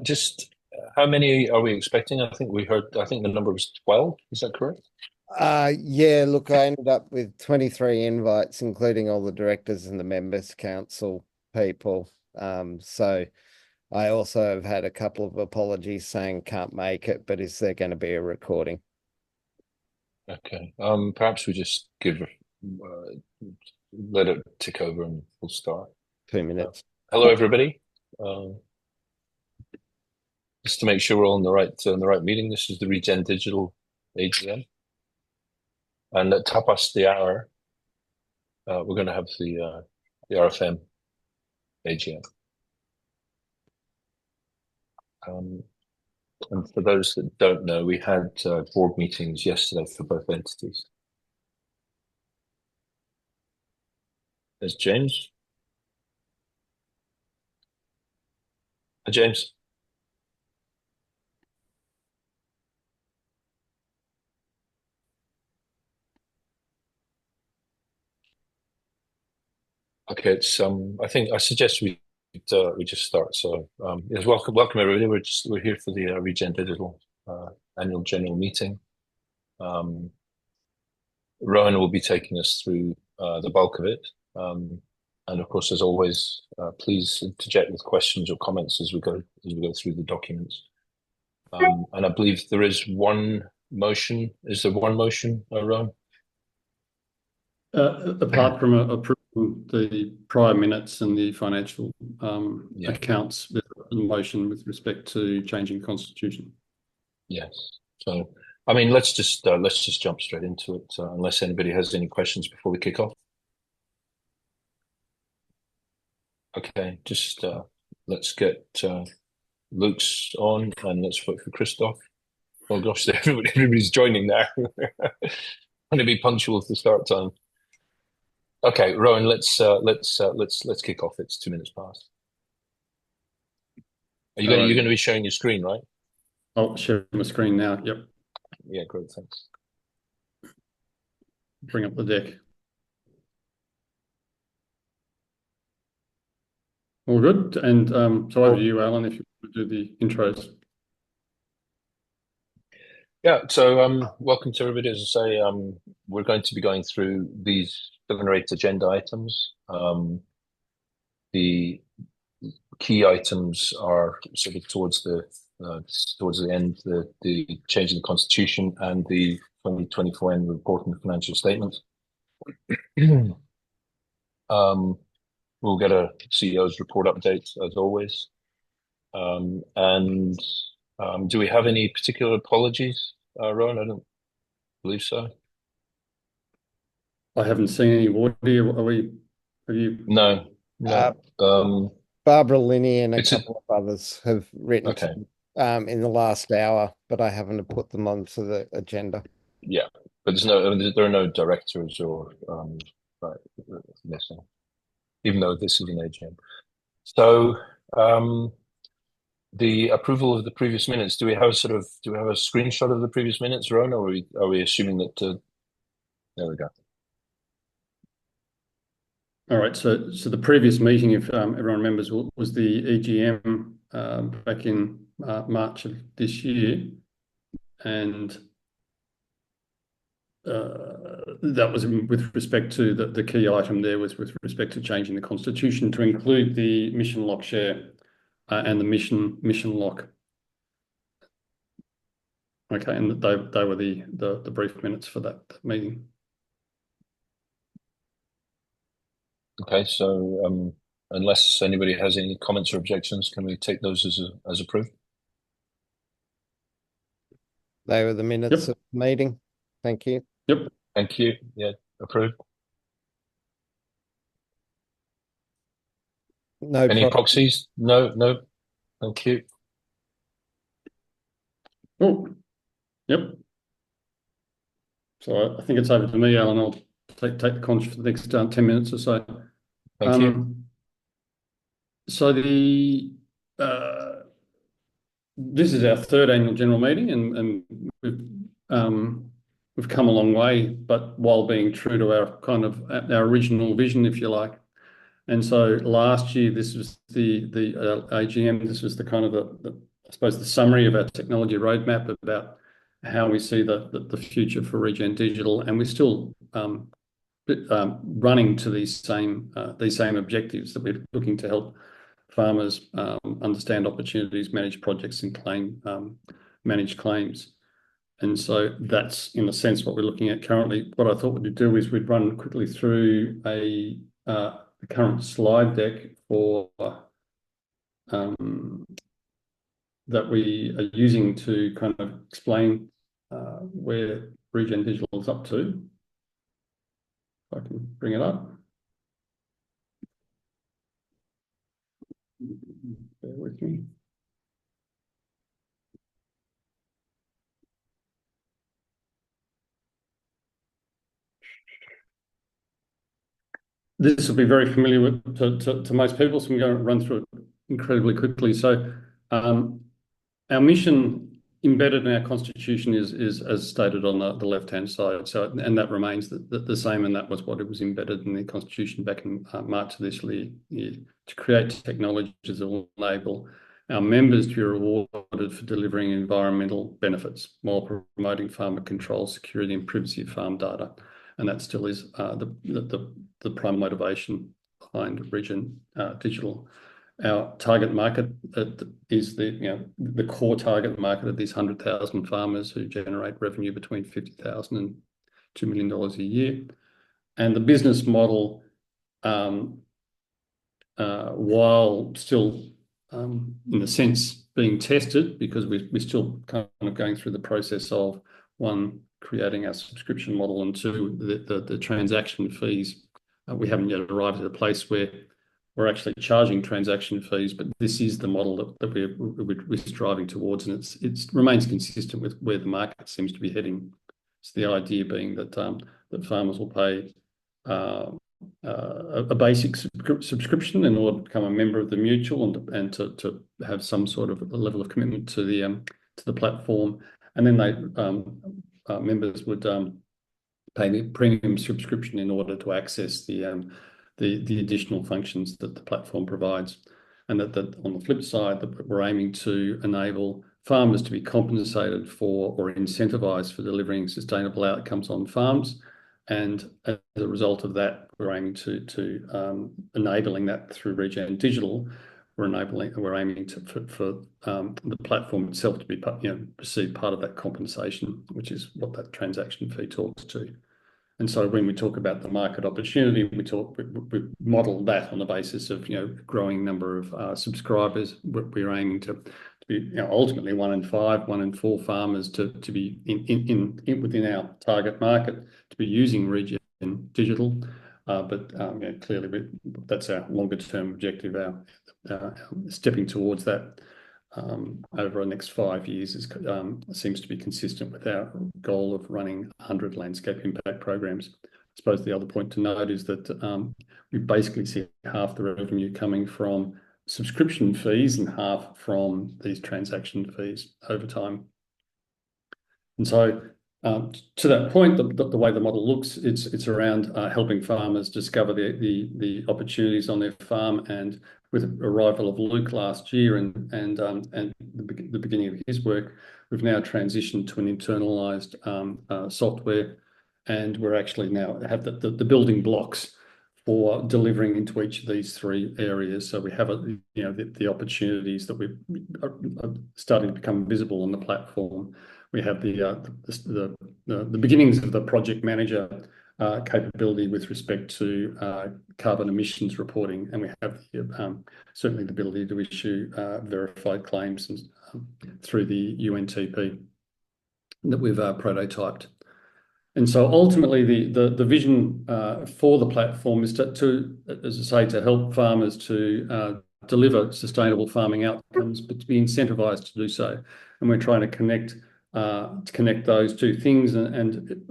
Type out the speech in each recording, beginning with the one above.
Just how many are we expecting? I think the number was 12. Is that correct? Yeah, look, I ended up with 23 invites, including all the directors and the members council people. So I also have had a couple of apologies saying can't make it, but is there going to be a recording? Okay. Perhaps we just let it tick over and we'll start. Two Uh, minutes. Hello, everybody. Uh, just to make sure we're all in the right meeting. This is the Regen Digital AGM, and at half past the hour, we're going to have the RFM AGM. Um, and for those that don't know, we had board meetings yesterday for both entities. There's James. James. Okay, it's I suggest we just start. So yes, welcome everybody. We're here for the Regen Digital annual general meeting. Rowan will be taking us through the bulk of it. And of course, as always, please interject with questions or comments as we go through the documents. And I believe there is one motion. Is there one motion, Rowan? Apart from approving the prior minutes and the financial Yeah. accounts, there's a motion with respect to changing the constitution. Yes. So, I mean, let's just jump straight into it, unless anybody has any questions before we kick off. Okay, just let's get Luke's on, and let's wait for Christoph. Oh gosh, everybody's joining now. Want to be punctual to start time. Okay, Rowan, let's kick off. It's 2 minutes past. You're going to be sharing your screen, right? I'll share my screen now. Yep. Yeah, great, thanks. Bring up the deck. All good. And so over to you, Alan, if you want to do the intros. Yeah, so welcome to everybody. As I say, we're going to be going through these 7 or 8 agenda items. The key items are sort of towards the end, the change in the constitution and the 2024 annual report and the financial statements. We'll get a CEO's report update as always. And do we have any particular apologies, Rowan? I don't believe so. I haven't seen any audio. Have you? No. Barbara Linney and a couple of others have written Okay. in the last hour, but I haven't put them onto the agenda. Yeah, but there are no directors or missing, even though this is an AGM. So the approval of the previous minutes. Do we have a screenshot of the previous minutes, Ron, or are we assuming that? There we go. All right. So the previous meeting, if everyone remembers, was the EGM back in March of this year, and that was with respect to the key item there was with respect to changing the constitution to include the mission lock share and the mission lock. Okay, and they were the brief minutes for that meeting. Okay, so unless anybody has any comments or objections, can we take those as approved? They were the minutes of the meeting. Thank you. Yep. Thank you. Yeah, approved. No Any proxies? No. Thank you. Oh, yep. So I think it's over to me, Alan. I'll take the conch for the next 10 minutes or so. Thank you. So this is our 3rd annual general meeting, and we've come a long way, but while being true to our original vision, if you like. And so last year, this was the AGM. This was the kind of I suppose the summary of our technology roadmap about how we see the future for Regen Digital, and we're still running to these same objectives, that we're looking to help farmers understand opportunities, manage projects, and manage claims. And so that's, in a sense, what we're looking at currently. What I thought we'd do is we'd run quickly through the current slide deck for that we are using to kind of explain where Regen Digital is up to. If I can bring it up. Bear with me. This will be very familiar to most people, so I'm going to run through it incredibly quickly. So our mission embedded in our constitution is as stated on the left-hand side. So, and that remains the same, and that was what it was embedded in the constitution back in March of this year, to create technologies that will enable our members to be rewarded for delivering environmental benefits while promoting farmer control, security, and privacy of farm data. And that still is the prime motivation behind Regen Digital. Our target market is the core target market of these 100,000 farmers who generate revenue between $50,000 and $2 million a year. And the business model, while still in a sense being tested, because we're still kind of going through the process of, one, creating our subscription model, and two, the transaction fees. We haven't yet arrived at a place where we're actually charging transaction fees, but this is the model that we're striving towards, and it remains consistent with where the market seems to be heading. It's the idea being that farmers will pay a basic subscription in order to become a member of the mutual, and to have some sort of a level of commitment to the platform, and then they members would pay the premium subscription in order to access the additional functions that the platform provides. And that on the flip side, that we're aiming to enable farmers to be compensated for or incentivized for delivering sustainable outcomes on farms. And as a result of that, we're aiming to enabling that through Regen Digital. We're aiming for the platform itself to be receive part of that compensation, which is what that transaction fee talks to. And so when we talk about the market opportunity, we model that on the basis of growing number of subscribers. We're aiming to be ultimately 1 in 5, 1 in 4 farmers to be within our target market to be using Regen Digital. But clearly that's our longer term objective. Our stepping towards that over the next 5 years seems to be consistent with our goal of running 100 landscape impact programs. I suppose the other point to note is that we basically see half the revenue coming from subscription fees and half from these transaction fees over time. And so to that point, the way the model looks, it's around helping farmers discover the opportunities on their farm. And with the arrival of Luke last year and the beginning of his work, we've now transitioned to an internalized software, and we're actually now have the building blocks for delivering into each of these 3 areas. So we have the opportunities that are starting to become visible on the platform. We have the beginnings of the project manager capability with respect to carbon emissions reporting, and we have certainly the ability to issue verified claims through the UNTP that we've prototyped. And so ultimately, the vision for the platform is to, as I say, to help farmers to deliver sustainable farming outcomes, but to be incentivized to do so. And we're trying to connect those 2 things, and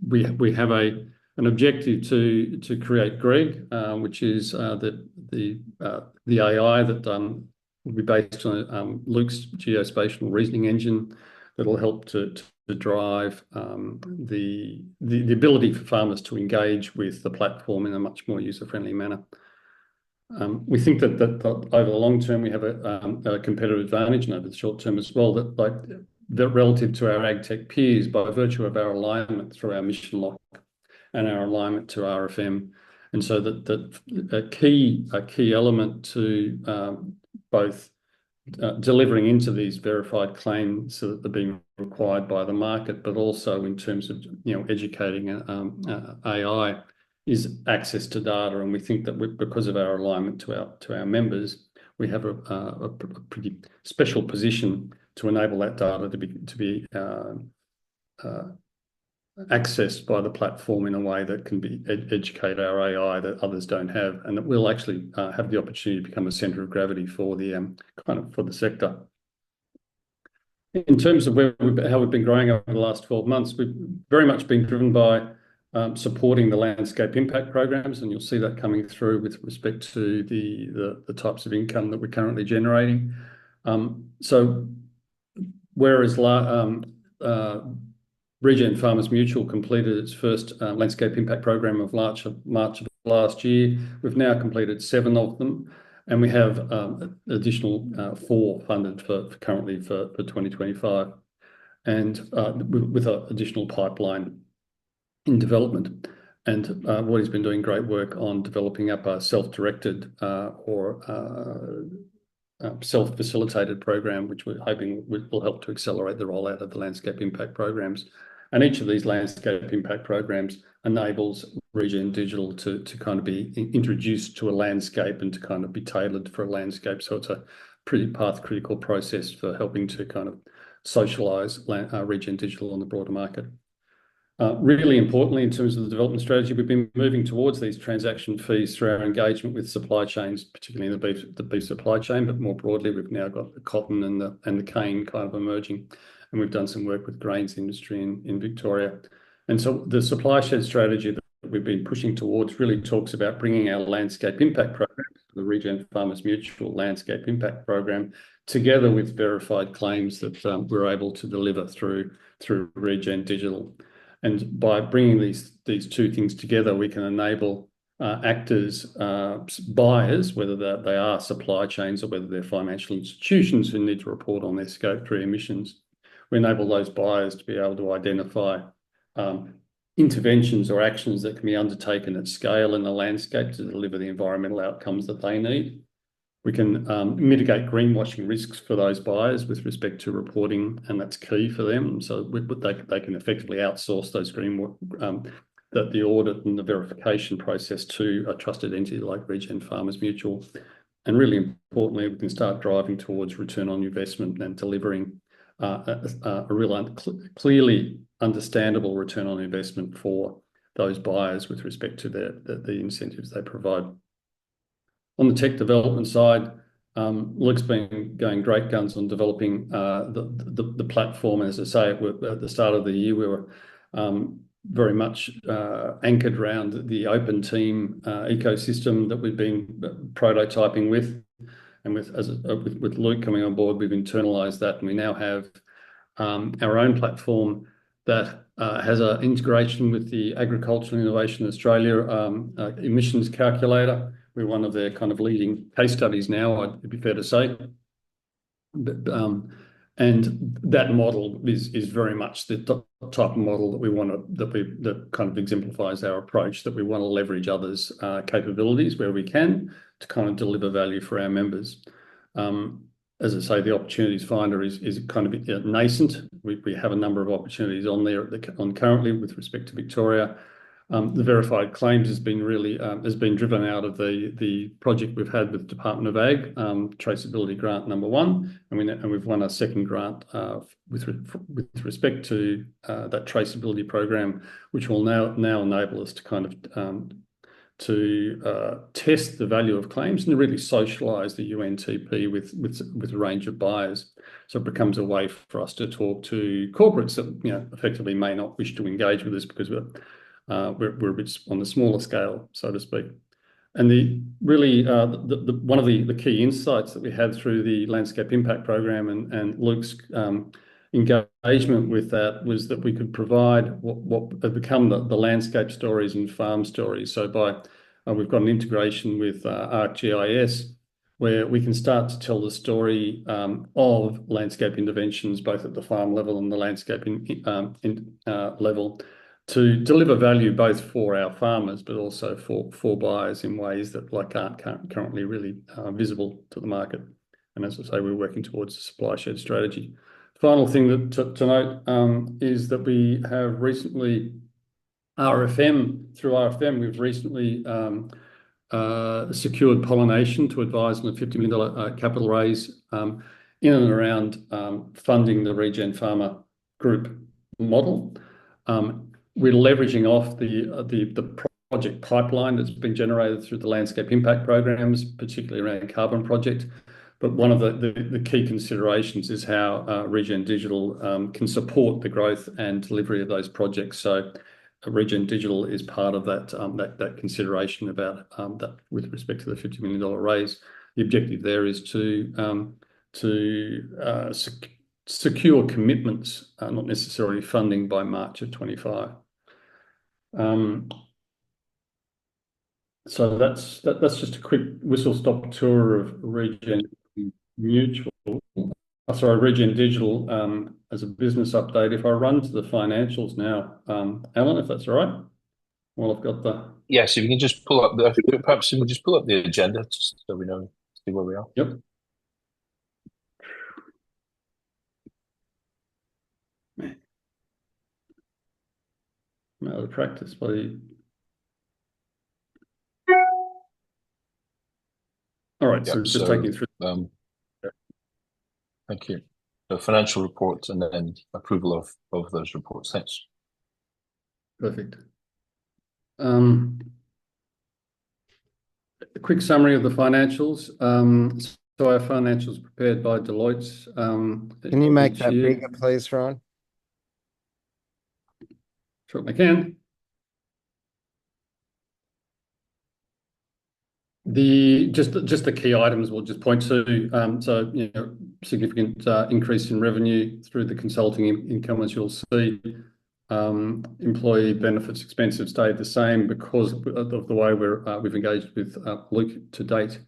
we have an objective to create Greg, which is the AI that will be based on Luke's geospatial reasoning engine that will help to drive the ability for farmers to engage with the platform in a much more user-friendly manner. We think that over the long term, we have a competitive advantage, and over the short term as well, that relative to our ag tech peers, by virtue of our alignment through our mission lock and our alignment to RFM. And so that a key element to both delivering into these verified claims so that they're being required by the market, but also in terms of educating AI, is access to data. And we think that because of our alignment to our members, we have a pretty special position to enable that data to be accessed by the platform in a way that can be educate our AI that others don't have, and that will actually have the opportunity to become a centre of gravity for the for the sector. In terms of how we've been growing over the last 12 months, we've very much been driven by supporting the landscape impact programs, and you'll see that coming through with respect to the types of income that we're currently generating. So whereas Regen Farmers Mutual completed its first landscape impact program of March of last year, we've now completed 7 of them, and we have additional 4 funded currently for 2025, and with an additional pipeline in development. And Wardy's been doing great work on developing up a self-directed or self-facilitated program, which we're hoping will help to accelerate the rollout of the landscape impact programs. And each of these landscape impact programs enables Regen Digital to kind of be introduced to a landscape and to kind of be tailored for a landscape. So it's a pretty path-critical process for helping to kind of socialise Regen Digital on the broader market. Really importantly, in terms of the development strategy, we've been moving towards these transaction fees through our engagement with supply chains, particularly in the beef supply chain, but more broadly, we've now got the cotton and the cane kind of emerging, and we've done some work with grains industry in Victoria. And so the supply shed strategy that we've been pushing towards really talks about bringing our landscape impact program, the Regen Farmers Mutual Landscape Impact Program, together with verified claims that we're able to deliver through Regen Digital. And by bringing these 2 things together, we can enable actors, buyers, whether they are supply chains or whether they're financial institutions who need to report on their Scope 3 emissions. We enable those buyers to be able to identify interventions or actions that can be undertaken at scale in the landscape to deliver the environmental outcomes that they need. We can mitigate greenwashing risks for those buyers with respect to reporting, and that's key for them. So they can effectively outsource those the audit and the verification process to a trusted entity like Regen Farmers Mutual. And really importantly, we can start driving towards return on investment and delivering a real clearly understandable return on investment for those buyers with respect to the incentives they provide. On the tech development side, Luke's been going great guns on developing the platform. As I say, at the start of the year, we were very much anchored around the open team ecosystem that we've been prototyping with. And with Luke coming on board, we've internalised that, and we now have our own platform that has an integration with the Agricultural Innovation Australia emissions calculator. We're one of their kind of leading case studies now, it'd be fair to say. And that model is very much the type of model that we want that kind of exemplifies our approach, that we want to leverage others' capabilities where we can to kind of deliver value for our members. As I say, the opportunities finder is kind of nascent. We have a number of opportunities on there currently with respect to Victoria. The verified claims has been driven out of the project we've had with the Department of Ag, traceability grant number 1, and we've won a second grant with respect to that traceability program, which will now enable us to kind of test the value of claims and to really socialise the UNTP with a range of buyers. So it becomes a way for us to talk to corporates that effectively may not wish to engage with us because we're a bit on the smaller scale, so to speak. And one of the key insights that we had through the Landscape Impact Program and Luke's engagement with that was that we could provide what have become the landscape stories and farm stories. So by we've got an integration with ArcGIS, where we can start to tell the story of landscape interventions, both at the farm level and the landscape level, to deliver value both for our farmers, but also for buyers in ways that aren't currently really visible to the market. And as I say, we're working towards a supply shed strategy. Final thing to note is that we have recently through RFM, we've recently secured pollination to advise on a $50 million capital raise in and around funding the Regen Farmer Group model. We're leveraging off the project pipeline that's been generated through the landscape impact programs, particularly around Carbon Project. But one of the key considerations is how Regen Digital can support the growth and delivery of those projects. So Regen Digital is part of that consideration about that with respect to the $50 million raise. The objective there is to secure commitments, not necessarily funding by March of 25. So that's just a quick whistle-stop tour of Regen Digital as a business update. If I run to the financials now, Alan, if that's all right. Well, I've got the... Yes, if you can just pull up perhaps we can just pull up the agenda just so we know, see where we are. Yep. Out of practice, buddy. All right, so just taking you through. Thank you. The financial reports and then approval of those reports. Thanks. Perfect. A quick summary of the financials. So our financials prepared by Deloitte. Can you make that bigger, please, Ron? Sure, I can. Just the key items we'll just point to. So, significant increase in revenue through the consulting income, as you'll see. Employee benefits expenses stayed the same because of the way we've engaged with Luke to date.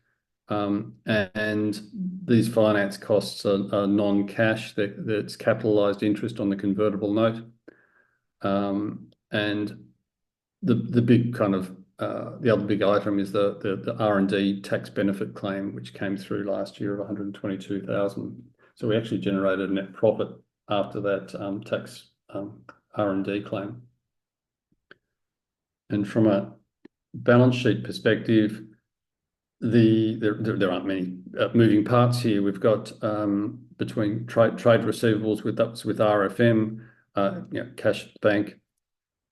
And these finance costs are non-cash. That's capitalized interest on the convertible note. And the big kind of the other big item is the R&D tax benefit claim, which came through last year of 122,000. So we actually generated a net profit after that tax R&D claim. And from a balance sheet perspective, there aren't many moving parts here. We've got between trade receivables with RFM, cash at the bank,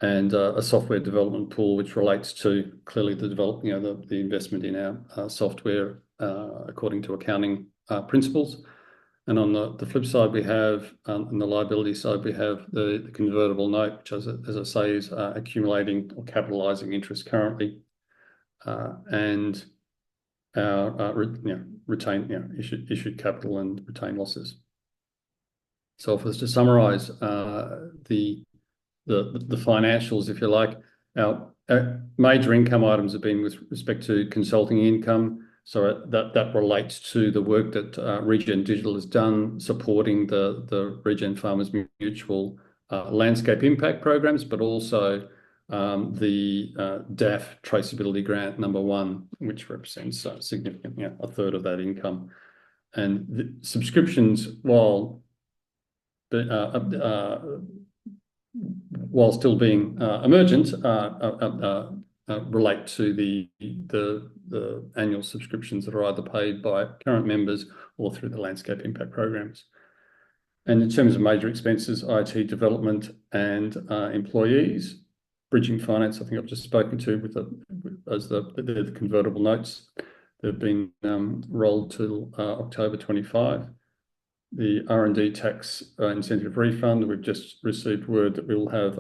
and a software development pool, which relates to clearly the the investment in our software according to accounting principles. And on the flip side, we have on the liability side, we have the convertible note, which, as I say, is accumulating or capitalizing interest currently, and our retained issued capital and retained losses. So if I was to summarize the financials, if you like, our major income items have been with respect to consulting income. So that relates to the work that Regen Digital has done supporting the Regen Farmers Mutual landscape impact programs, but also the DAF traceability grant #1, which represents significantly a third of that income. And the subscriptions, while still being emergent, relate to the annual subscriptions that are either paid by current members or through the landscape impact programs. And in terms of major expenses, IT development and employees, bridging finance, I think I've just spoken to as the convertible notes. They've been rolled to October 25. The R&D tax incentive refund, we've just received word that we'll have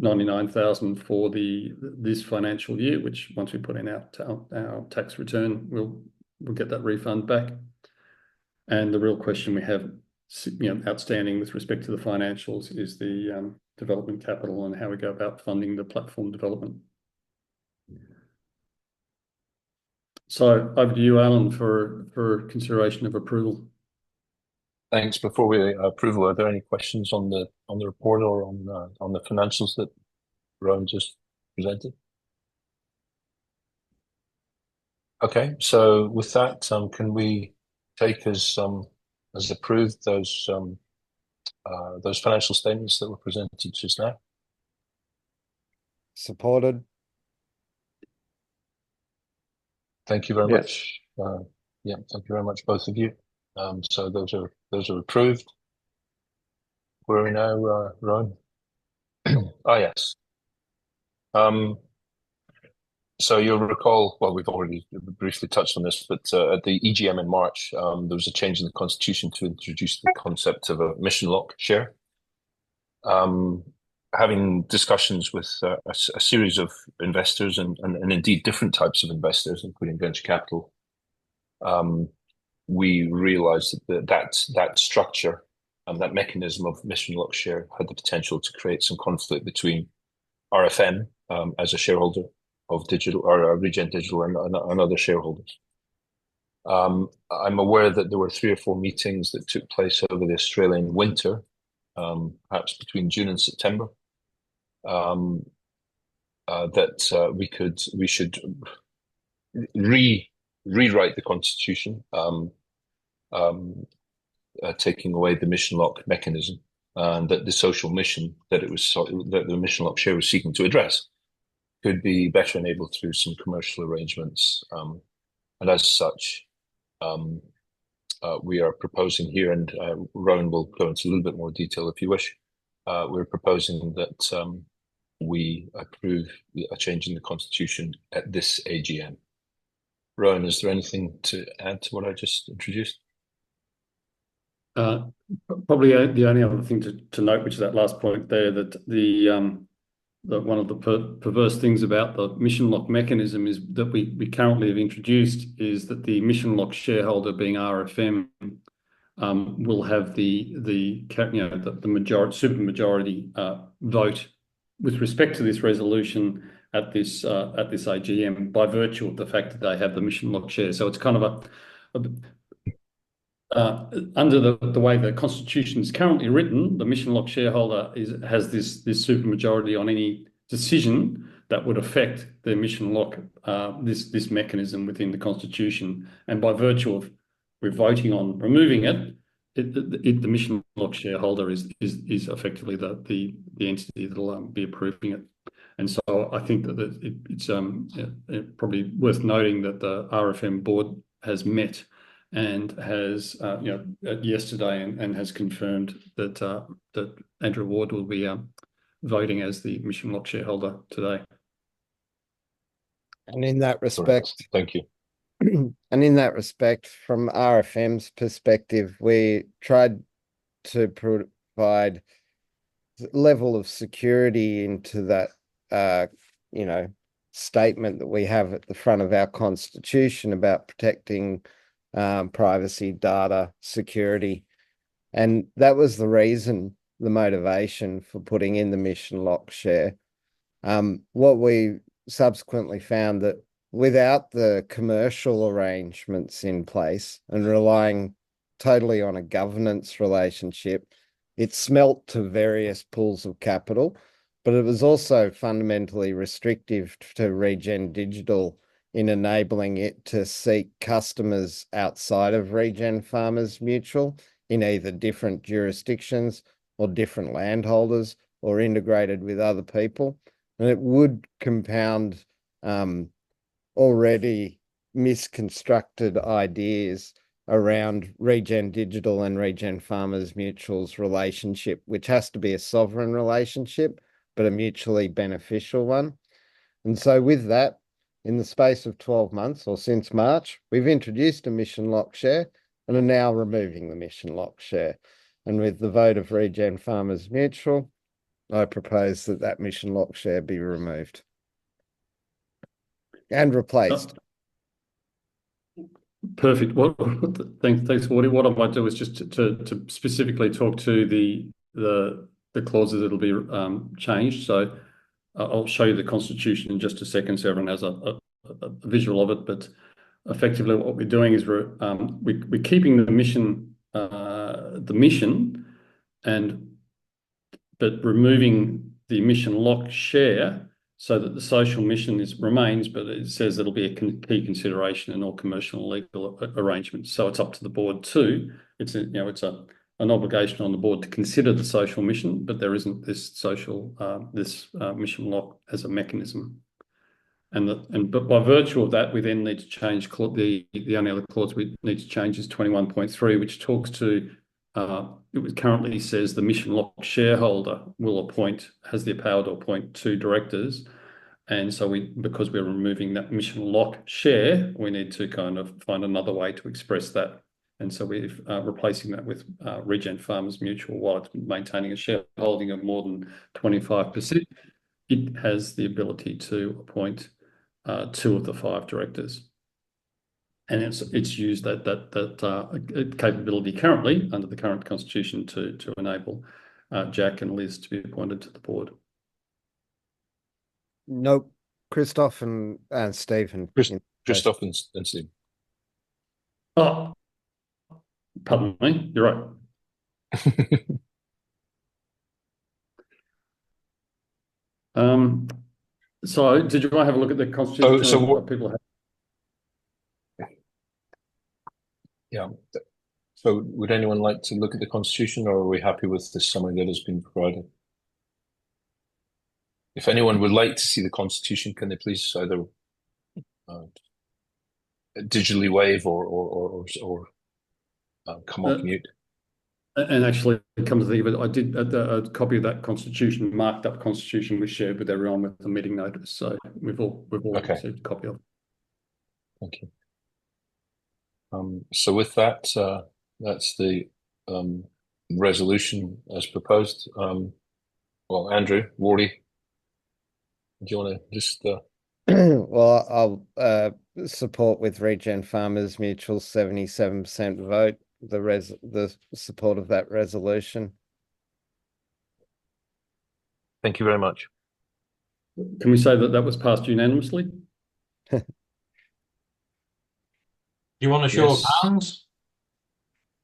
99,000 for this financial year, which once we put in our tax return, we'll get that refund back. And the real question we have outstanding with respect to the financials is the development capital and how we go about funding the platform development. So over to you, Alan, for consideration of approval. Thanks. Before we approval, are there any questions on the report or on the financials that Rowan just presented? Okay, so with that, can we take as approved those financial statements that were presented just now? Supported. Thank you very Yes. much. Yeah, thank you very much, both of you. So those are approved. Where are we now, Rowan? Oh yes. So you'll recall, well, we've already briefly touched on this, but at the EGM in March, there was a change in the constitution to introduce the concept of a mission lock share. Having discussions with a series of investors and indeed different types of investors, including venture capital, we realized that structure and that mechanism of mission lock share had the potential to create some conflict between RFM as a shareholder of digital or Regen Digital and other shareholders. I'm aware that there were 3 or 4 meetings that took place over the Australian winter, perhaps between June and September, that we should rewrite the constitution, taking away the mission lock mechanism, and that the social mission that the mission lock share was seeking to address could be better enabled through some commercial arrangements. And as such, we are proposing here, and Rowan will go into a little bit more detail if you wish. We're proposing that we approve a change in the constitution at this AGM. Rowan, is there anything to add to what I just introduced? Probably the only other thing to note, which is that last point there, that that one of the perverse things about the mission lock mechanism is that we currently have introduced is that the mission lock shareholder, being RFM, will have the majority, super majority vote with respect to this resolution at this AGM by virtue of the fact that they have the mission lock share. So it's kind of under the way the constitution is currently written, the mission lock shareholder has this super majority on any decision that would affect the mission lock this mechanism within the constitution, and by virtue of we're voting on removing it, the mission lock shareholder is effectively the entity that'll be approving it. And so I think that it's probably worth noting that the RFM board has met and has yesterday and has confirmed that Andrew Ward will be voting as the mission lock shareholder today. And in that respect, thank you. And in that respect, from RFM's perspective, we tried to provide level of security into that, statement that we have at the front of our constitution about protecting privacy, data, security. And that was the reason, the motivation for putting in the mission lock share. What we subsequently found that without the commercial arrangements in place and relying totally on a governance relationship, it smelt to various pools of capital, but it was also fundamentally restrictive to Regen Digital in enabling it to seek customers outside of Regen Farmers Mutual in either different jurisdictions or different landholders or integrated with other people. And it would compound already misconstructed ideas around Regen Digital and Regen Farmers Mutual's relationship, which has to be a sovereign relationship, but a mutually beneficial one. And so with that, in the space of 12 months or since March, we've introduced a mission lock share and are now removing the mission lock share. And with the vote of Regen Farmers Mutual, I propose that mission lock share be removed and replaced. Perfect. Well, thanks, Woody. What I might do is just to specifically talk to the clauses that'll be changed. So I'll show you the constitution in just a second, so everyone has a visual of it. But effectively, what we're doing is we're keeping the mission, but removing the emission lock share, so that the social mission remains, but it says it'll be a key consideration in all commercial and legal arrangements. So it's up to the board too. It's an obligation on the board to consider the social mission, but there isn't this mission lock as a mechanism. But by virtue of that, we then need to change the only other clause we need to change is 21.3, which talks to it currently says the mission lock shareholder has the power to appoint 2 directors. And so because we're removing that mission lock share, we need to kind of find another way to express that. And so we're replacing that with Regen Farmers Mutual, while it's maintaining a shareholding of more than 25%, it has the ability to appoint 2 of the 5 directors. And it's used that capability currently under the current constitution to enable Jack and Liz to be appointed to the board. Nope. Christoph and Stephen. Christoph and Stephen. Oh, pardon me. You're right. So did you want to have a look at the constitution? So what people have? Yeah. So would anyone like to look at the constitution, or are we happy with the summary that has been provided? If anyone would like to see the constitution, can they please either digitally wave or come off mute? And actually, come to think of it, I did a copy of that constitution, marked up constitution, was shared with everyone with the meeting notice. So we've all received a copy of it. Thank you. So with that, that's the resolution as proposed. Well, Andrew, Wardy, do you want to just... Well, I'll support with Regen Farmers Mutual 77% vote, the support of that resolution. Thank you very much. Can we say that was passed unanimously? You want to show of hands?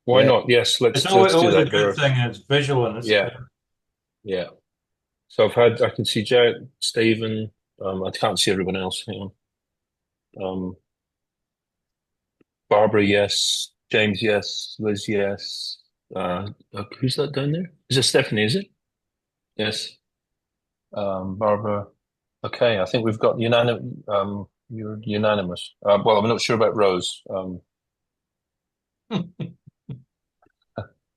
Why not? Yes, let's do that. It's always a good thing. It's visual and it's yeah. So I can see Jack, Stephen. I can't see everyone else. Hang on. Barbara, yes. James, yes. Liz, yes. Who's that down there? Is it Stephanie? Is it? Yes. Barbara. Okay, I think we've got unanimous. You're unanimous. Well, I'm not sure about Rose.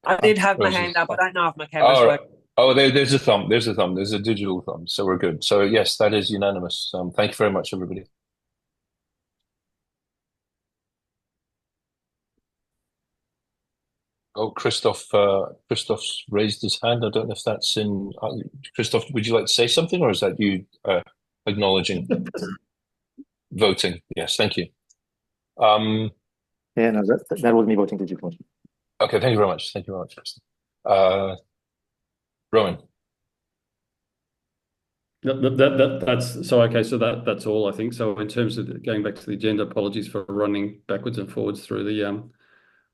I did have my hand up. I don't know if my camera's working. Oh, there's a thumb. There's a thumb. There's a digital thumb. So we're good. So yes, that is unanimous. Thank you very much, everybody. Oh, Christoph's raised his hand. I don't know if that's in. Christoph, would you like to say something, or is that you acknowledging voting? Yes, thank you. Yeah, no, that was me voting digitally. Okay, thank you very much. Thank you very much. Rowan. That's so okay. So that's all, I think. So in terms of going back to the agenda, apologies for running backwards and forwards through the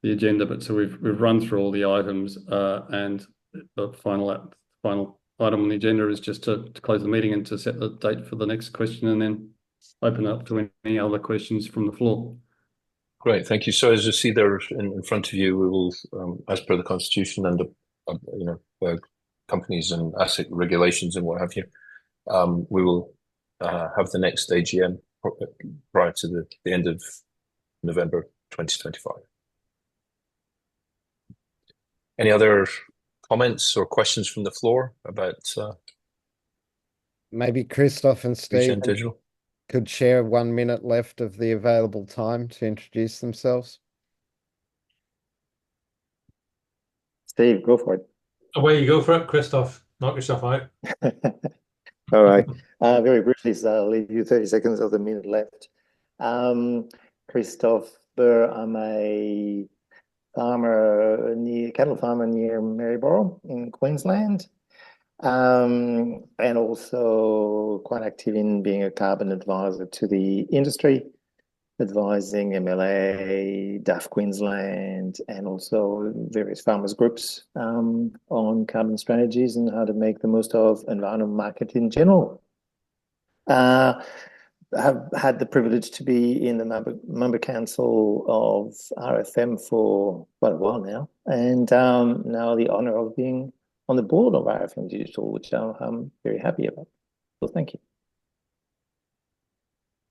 agenda. But so we've run through all the items, and the final item on the agenda is just to close the meeting and to set the date for the next question, and then open up to any other questions from the floor. Great, thank you. So as you see there in front of you, we will, as per the Constitution and companies and asset regulations and what have you, we will have the next AGM prior to the end of November 2025. Any other comments or questions from the floor about maybe Christoph and Steve Digital could share 1 minute left of the available time to introduce themselves? Steve, go for it. Away you go for it, Christoph. Knock yourself out. All right. Very briefly, so I'll leave you 30 seconds of the minute left. Christoph Burr, I'm a cattle farmer near Maryborough in Queensland. And also quite active in being a carbon advisor to the industry, advising MLA, DAF Queensland, and also various farmers groups on carbon strategies and how to make the most of environmental market in general. Have had the privilege to be in the member council of RFM for quite a while now, and now the honour of being on the board of RFM Digital, which I'm very happy about. So thank you.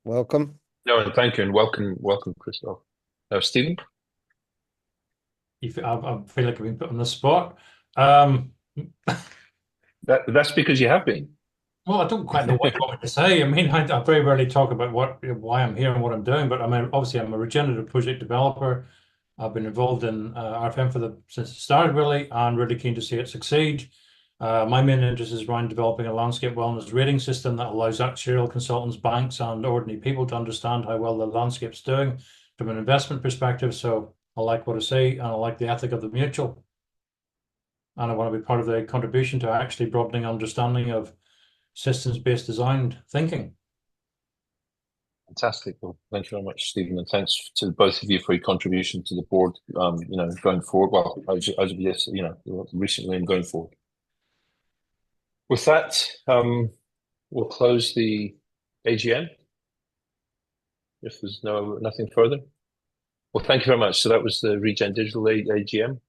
Welcome. No, thank you, and welcome, Christoph. Now, Stephen? I feel like I've been put on the spot. That's because you have been. Well, I don't quite know what you want me to say. I mean, I very rarely talk about why I'm here and what I'm doing, but I mean, obviously, I'm a regenerative project developer. I've been involved in RFM since it started, really, and really keen to see it succeed. My main interest is around developing a landscape wellness rating system that allows actuarial consultants, banks, and ordinary people to understand how well the landscape's doing from an investment perspective. So I like what I see, and I like the ethic of the mutual. And I want to be part of the contribution to actually broadening understanding of systems-based design thinking. Fantastic. Well, thank you very much, Stephen, and thanks to both of you for your contribution to the board. Going forward. Well, as of yes, recently and going forward. With that, we'll close the AGM. If there's nothing further. Well, thank you very much. So that was the Regen Digital AGM.